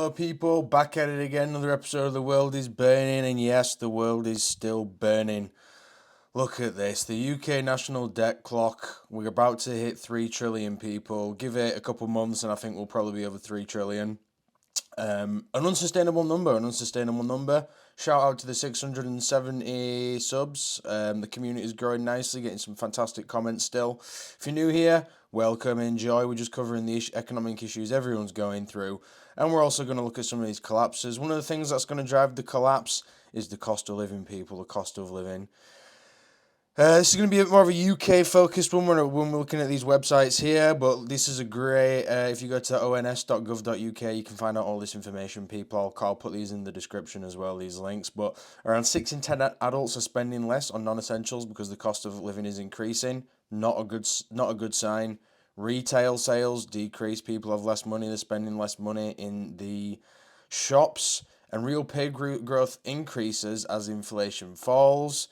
Hello people, back at it again, another episode of The World is Burning, and yes, the world is still burning. Look at this, the UK national debt clock, we're about to hit 3 trillion people, give it a couple months and I think we'll probably be over 3 trillion. An unsustainable number. Shout out to the 670 subs. The community is growing nicely, getting some fantastic comments still. If you're new here, welcome, enjoy. We're just covering the economic issues everyone's going through. And we're also going to look at some of these collapses. One of the things that's going to drive the collapse is the cost of living, people, the cost of living. This is going to be a bit more of a UK focused one when we're looking at these websites here, but this is a great, if you go to ons.gov.uk, you can find out all this information, people. I'll put these in the description as well, these links, but around 6 in 10 adults are spending less on non-essentials because the cost of living is increasing. Not a good sign. Retail sales decrease, people have less money, they're spending less money in the shops, and real pay growth increases as inflation falls.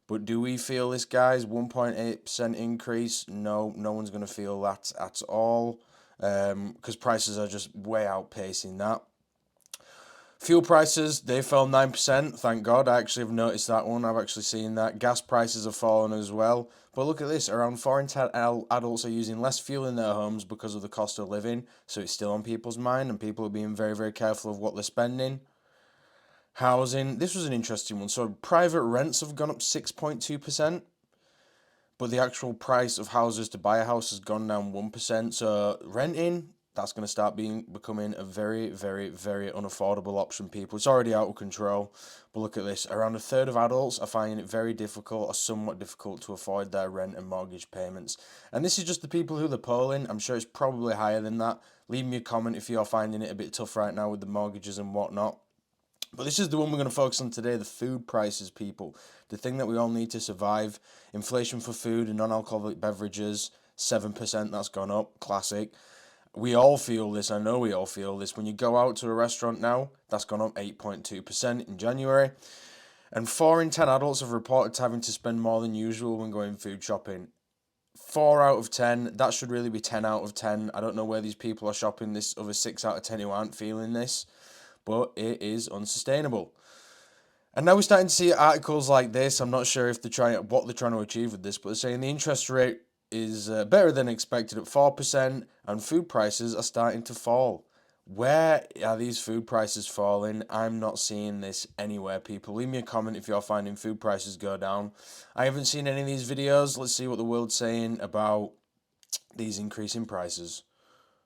But do we feel this, guys? 1.8% increase? No one's going to feel that at all, because prices are just way outpacing that. Fuel prices, they fell 9%, thank God. I actually have noticed that one. I've actually seen that. Gas prices have fallen as well. But look at this, around 4 in 10 adults are using less fuel in their homes because of the cost of living. So it's still on people's mind, and people are being very, very careful of what they're spending. Housing, this was an interesting one. So private rents have gone up 6.2%, but the actual price of houses to buy a house has gone down 1%. So renting, that's going to start becoming a very, very, very unaffordable option, people. It's already out of control. But look at this. Around a third of adults are finding it very difficult or somewhat difficult to afford their rent and mortgage payments. And this is just the people who they're polling. I'm sure it's probably higher than that. Leave me a comment if you're finding it a bit tough right now with the mortgages and whatnot. But this is the one we're going to focus on today, the food prices, people. The thing that we all need to survive. Inflation for food and non-alcoholic beverages, 7%, that's gone up, classic. We all feel this, I know we all feel this. When you go out to a restaurant now, that's gone up 8.2% in January. And 4 in 10 adults have reported having to spend more than usual when going food shopping. 4 out of 10, that should really be 10 out of 10. I don't know where these people are shopping, this other 6 out of 10 who aren't feeling this. But it is unsustainable. And now we're starting to see articles like this. I'm not sure if what they're trying to achieve with this, but they're saying the interest rate is better than expected at 4%, and food prices are starting to fall. Where are these food prices falling? I'm not seeing this anywhere, people. Leave me a comment if you're finding food prices go down. I haven't seen any of these videos. Let's see what the world's saying about these increasing prices.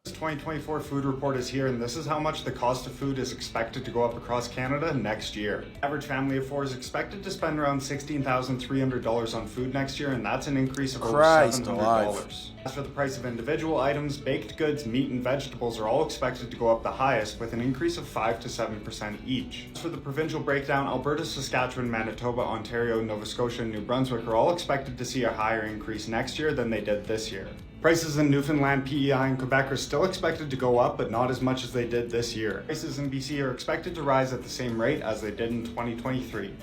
This 2024 food report is here, and this is how much the cost of food is expected to go up across Canada next year. Average family of 4 is expected to spend around $16,300 on food next year, and that's an increase of over $700. As for the price of individual items, baked goods, meat, and vegetables are all expected to go up the highest, with an increase of 5 to 7% each. As for the provincial breakdown, Alberta, Saskatchewan, Manitoba, Ontario, Nova Scotia, and New Brunswick are all expected to see a higher increase next year than they did this year. Prices in Newfoundland, PEI, and Quebec are still expected to go up, but not as much as they did this year. Prices in BC are expected to rise at the same rate as they did in 2023.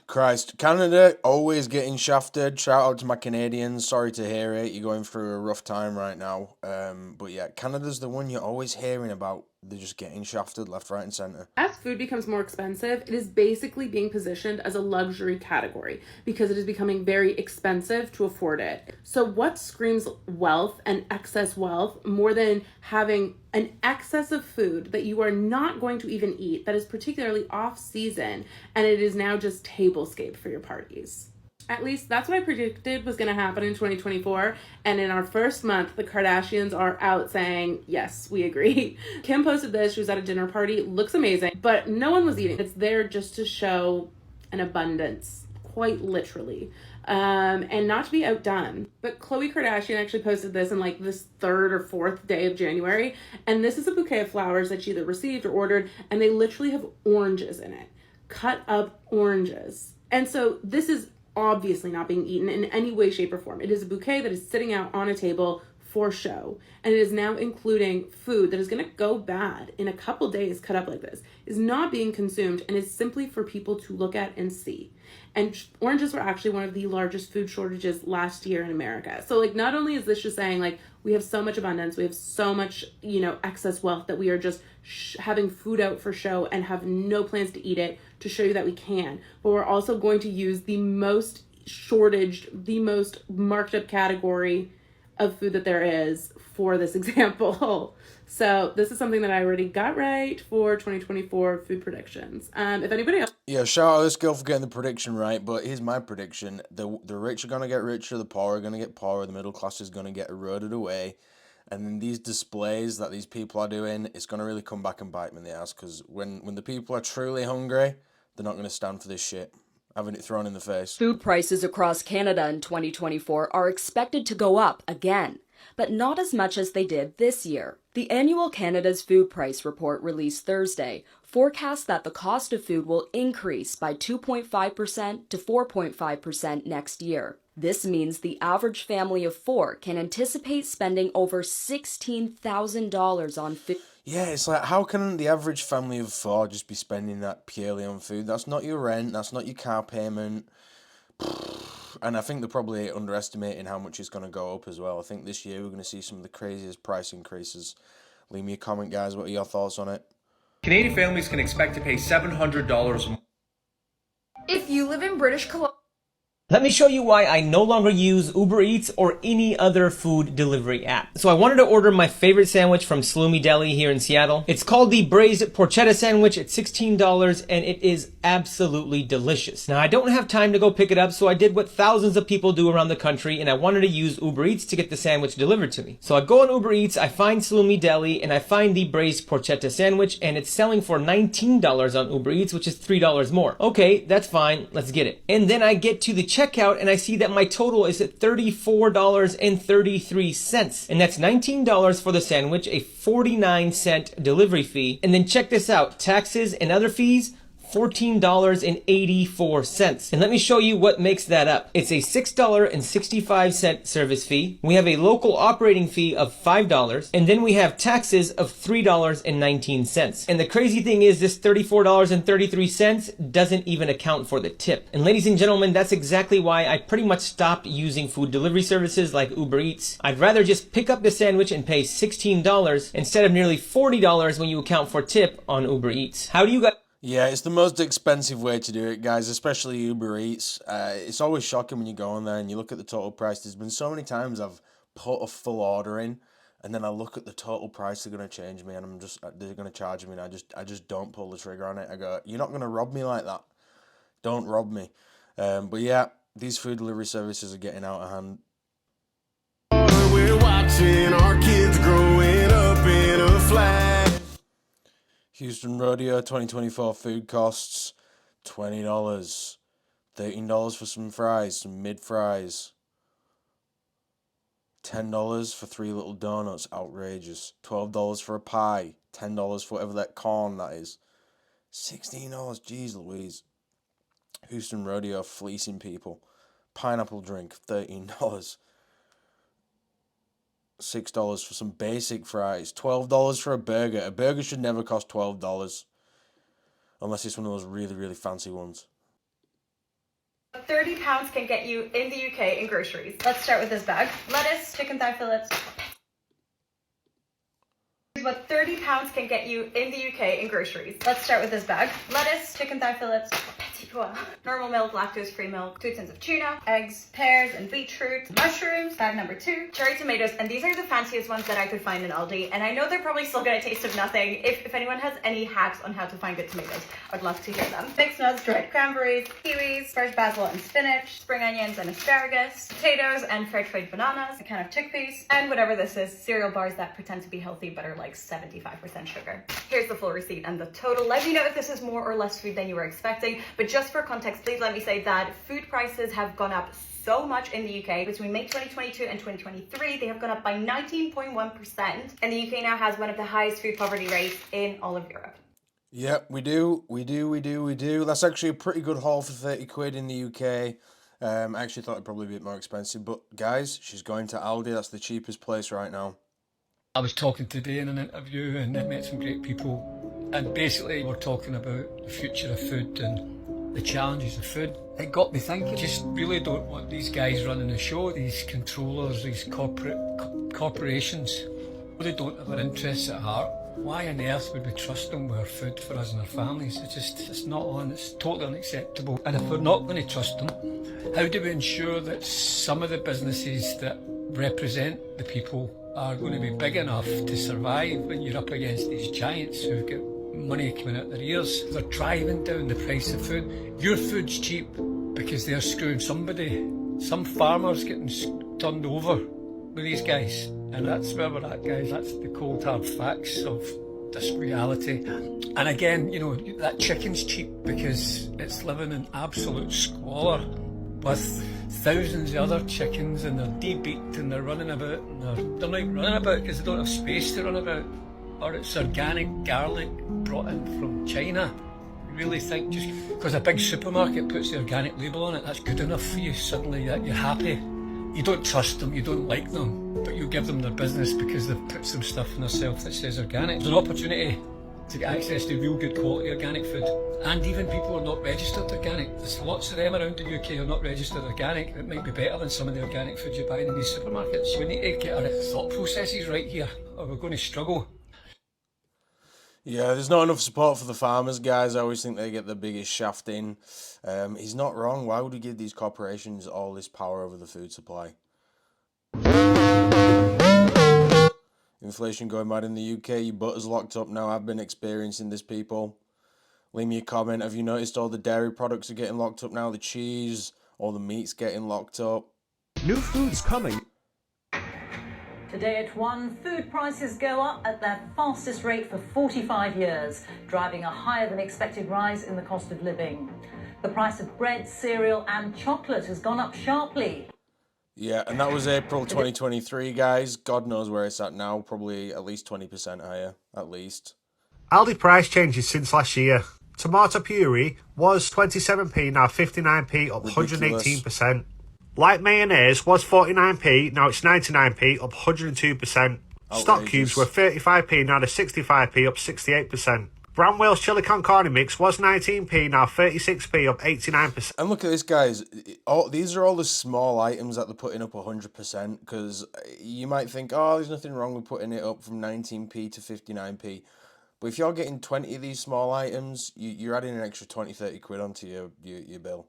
Christ, Canada always getting shafted. Shout out to my Canadians. Sorry to hear it. You're going through a rough time right now. But yeah, Canada's the one you're always hearing about. They're just getting shafted left, right, and center. As food becomes more expensive, it is basically being positioned as a luxury category because it is becoming very expensive to afford it. So what screams wealth and excess wealth more than having an excess of food that you are not going to even eat, that is particularly off season, and it is now just tablescape for your parties? At least that's what I predicted was going to happen in 2024. And in our first month, the Kardashians are out saying, yes, we agree. Kim posted this. She was at a dinner party. Looks amazing. But no one was eating. It's there just to show an abundance, quite literally. And not to be outdone. But Khloe Kardashian actually posted this in like this 3rd or 4th day of January. And this is a bouquet of flowers that she either received or ordered. And they literally have oranges in it. Cut up oranges. And so this is obviously not being eaten in any way, shape, or form. It is a bouquet that is sitting out on a table for show, and it is now including food that is going to go bad in a couple days, cut up like this, is not being consumed and is simply for people to look at and see. And oranges were actually one of the largest food shortages last year in America. So like, not only is this just saying like we have so much abundance, we have so much, excess wealth that we are just having food out for show and have no plans to eat it to show you that we can, but we're also going to use the most shortaged, the most marked up category of food that there is for this example. So this is something that I already got right for 2024 food predictions. If anybody else... Yeah, shout out to this girl for getting the prediction right, but here's my prediction. The rich are going to get richer, the poor are going to get poorer, the middle class is going to get eroded away. And then these displays that these people are doing, it's going to really come back and bite them in the ass, because when the people are truly hungry, they're not going to stand for this shit. Having it thrown in the face. Food prices across Canada in 2024 are expected to go up again, but not as much as they did this year. The annual Canada's Food Price Report released Thursday forecasts that the cost of food will increase by 2.5% to 4.5% next year. This means the average family of four can anticipate spending over $16,000 on food. Yeah, it's like, how can the average family of four just be spending that purely on food? That's not your rent, that's not your car payment. And I think they're probably underestimating how much it's going to go up as well. I think this year we're going to see some of the craziest price increases. Leave me a comment, guys. What are your thoughts on it? Canadian families can expect to pay $700 more. If you live in British Columbia... Let me show you why I no longer use Uber Eats or any other food delivery app. So I wanted to order my favorite sandwich from Salumi Deli here in Seattle. It's called the braised porchetta sandwich. It's $16 and it is absolutely delicious. Now I don't have time to go pick it up, so I did what thousands of people do around the country, and I wanted to use Uber Eats to get the sandwich delivered to me. So I go on Uber Eats, I find Salumi Deli, and I find the braised porchetta sandwich, and it's selling for $19 on Uber Eats, which is $3 more. Okay, that's fine. Let's get it. And then I get to the checkout and I see that my total is at $34.33, and that's $19 for the sandwich, a 49-cent delivery fee, and then check this out, taxes and other fees, $14.84. And let me show you what makes that up. It's a $6.65 service fee. We have a local operating fee of $5, and then we have taxes of $3.19. And the crazy thing is, this $34.33 doesn't even account for the tip. And ladies and gentlemen, that's exactly why I pretty much stopped using food delivery services like Uber Eats. I'd rather just pick up the sandwich and pay $16 instead of nearly $40 when you account for tip on Uber Eats. How do you guys... Yeah, it's the most expensive way to do it, guys, especially Uber Eats. It's always shocking when you go on there and you look at the total price. There's been so many times I've put a full order in, and then I look at the total price they're going to change me, and they're going to charge me, and I just don't pull the trigger on it. I go, you're not going to rob me like that. Don't rob me. But yeah, these food delivery services are getting out of hand. We're watching our kids growing up in a flat. Houston Rodeo 2024 food costs $20. $13 for some fries, some mid fries. $10 for 3 little donuts, outrageous. $12 for a pie. $10 for whatever that corn that is. $16, jeez Louise. Houston Rodeo fleecing people. Pineapple drink, $13. $6 for some basic fries. $12 for a burger. A burger should never cost $12. Unless it's one of those really, really fancy ones. 30 pounds can get you in the UK in groceries. Let's start with this bag. Lettuce, chicken thigh fillets. Here's what 30 pounds can get you in the UK in groceries. Let's start with this bag. Lettuce, chicken thigh fillets. Normal milk, lactose-free milk, 2 tins of tuna, eggs, pears and beetroot, mushrooms, bag number 2, cherry tomatoes, and these are the fanciest ones that I could find in Aldi, and I know they're probably still gonna taste of nothing. If anyone has any hacks on how to find good tomatoes, I'd love to hear them. Mixed nuts, dried cranberries, kiwis, fresh basil and spinach, spring onions and asparagus, potatoes and fair trade bananas, a can of chickpeas, and whatever this is, cereal bars that pretend to be healthy but are like 75% sugar. Here's the full receipt and the total. Let me know if this is more or less food than you were expecting, but just for context, please let me say that food prices have gone up so much in the UK. Between May 2022 and 2023, they have gone up by 19.1%, and the UK now has one of the highest food poverty rates in all of Europe. Yep, we do. That's actually a pretty good haul for 30 quid in the UK. I actually thought it'd probably be a bit more expensive, but guys, she's going to Aldi. That's the cheapest place right now. I was talking today in an interview and I met some great people, and basically we're talking about the future of food and the challenges of food. It got me thinking, just really don't want these guys running the show, these controllers, these corporations. They don't have our interests at heart. Why on earth would we trust them with our food for us and our families? It's not on, it's totally unacceptable. And if we're not going to trust them, how do we ensure that some of the businesses that represent the people are going to be big enough to survive when you're up against these giants who've got money coming out their ears? They're driving down the price of food. Your food's cheap because they're screwing somebody. Some farmer's getting turned over with these guys. And that's where we're at, guys. That's the cold hard facts of this reality. And again, you know, that chicken's cheap because it's living in absolute squalor with thousands of other chickens, and they're debeaked and they're running about, and they're not even running about because they don't have space to run about. Or it's organic garlic brought in from China. You really think just because a big supermarket puts the organic label on it, that's good enough for you suddenly, that you're happy? You don't trust them, you don't like them, but you give them their business because they've put some stuff on themselves that says organic. There's an opportunity to get access to real good quality organic food. And even people who are not registered organic. There's lots of them around the UK who are not registered organic. It might be better than some of the organic food you buy in these supermarkets. We need to get our thought processes right here, or we're going to struggle. Yeah, there's not enough support for the farmers, guys. I always think they get the biggest shaft in. He's not wrong. Why would we give these corporations all this power over the food supply? Inflation going mad in the UK. Your butter's locked up now. I've been experiencing this, people. Leave me a comment. Have you noticed all the dairy products are getting locked up now? The cheese, all the meat's getting locked up. New food's coming. Today at 1, food prices go up at their fastest rate for 45 years, driving a higher than expected rise in the cost of living. The price of bread, cereal and chocolate has gone up sharply. Yeah, and that was April 2023, guys. God knows where it's at now. Probably at least 20% higher, at least. Aldi price changes since last year. Tomato puree was 27p, now 59p, up 118%. Light mayonnaise was 49p, now it's 99p, up 102%. Stock cubes were 35p, now they're 65p, up 68%. Brown Wales chili con carne mix was 19p, now 36p, up 89%. And look at this, guys. These are all the small items that they're putting up 100%, because you might think, oh, there's nothing wrong with putting it up from 19p to 59p. But if you're getting 20 of these small items, you're adding an extra 20, 30 quid onto your bill.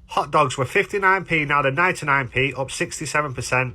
Hot dogs were 59p, now they're 99p, up 67%.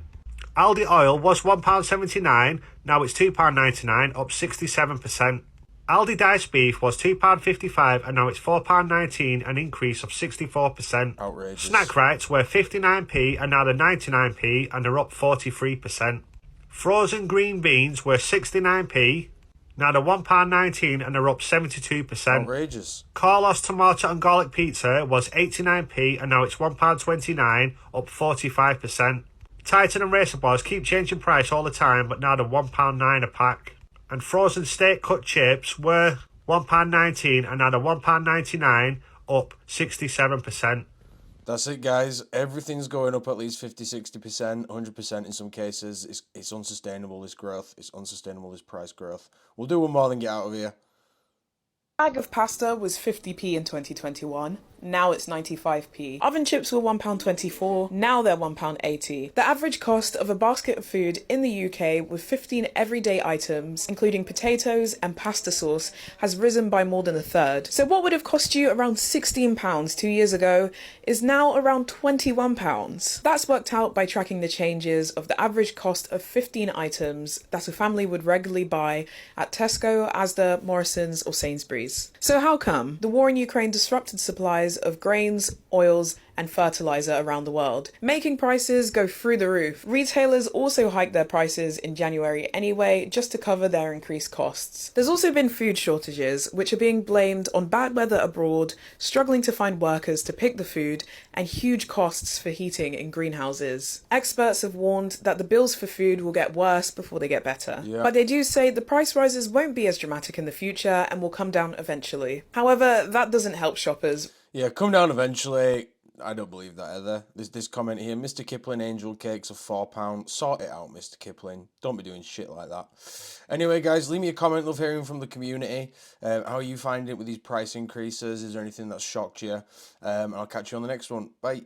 Aldi oil was £1.79, now it's £2.99, up 67%. Aldi diced beef was £2.55 and now it's £4.19, an increase of 64%. Outrageous. Snack rights were 59p and now they're 99p and they're up 43%. Frozen green beans were 69p, now they're £1.19 and they're up 72%. Outrageous. Carlos tomato and garlic pizza was 89p and now it's £1.29, up 45%. Titan and Racer Bars keep changing price all the time, but now they're £1.9 a pack. And frozen steak cut chips were £1.19 and now they're £1.99, up 67%. That's it, guys. Everything's going up at least 50, 60%, 100% in some cases. It's unsustainable, this growth. It's unsustainable, this price growth. We'll do one more than get out of here. Bag of pasta was 50p in 2021, now it's 95p. Oven chips were £1.24, now they're £1.80. The average cost of a basket of food in the UK with 15 everyday items, including potatoes and pasta sauce, has risen by more than a third. So what would have cost you around £16 2 years ago is now around £21. That's worked out by tracking the changes of the average cost of 15 items that a family would regularly buy at Tesco, Asda, Morrison's or Sainsbury's. So how come? The war in Ukraine disrupted supplies of grains, oils and fertilizer around the world, making prices go through the roof. Retailers also hiked their prices in January anyway, just to cover their increased costs. There's also been food shortages, which are being blamed on bad weather abroad, struggling to find workers to pick the food, and huge costs for heating in greenhouses. Experts have warned that the bills for food will get worse before they get better. Yeah. But they do say the price rises won't be as dramatic in the future and will come down eventually. However, that doesn't help shoppers. Yeah, come down eventually. I don't believe that either. There's this comment here, Mr. Kipling angel cakes are £4. Sort it out, Mr. Kipling. Don't be doing shit like that. Anyway, guys, leave me a comment. Love hearing from the community. How are you finding it with these price increases? Is there anything that's shocked you? I'll catch you on the next one. Bye.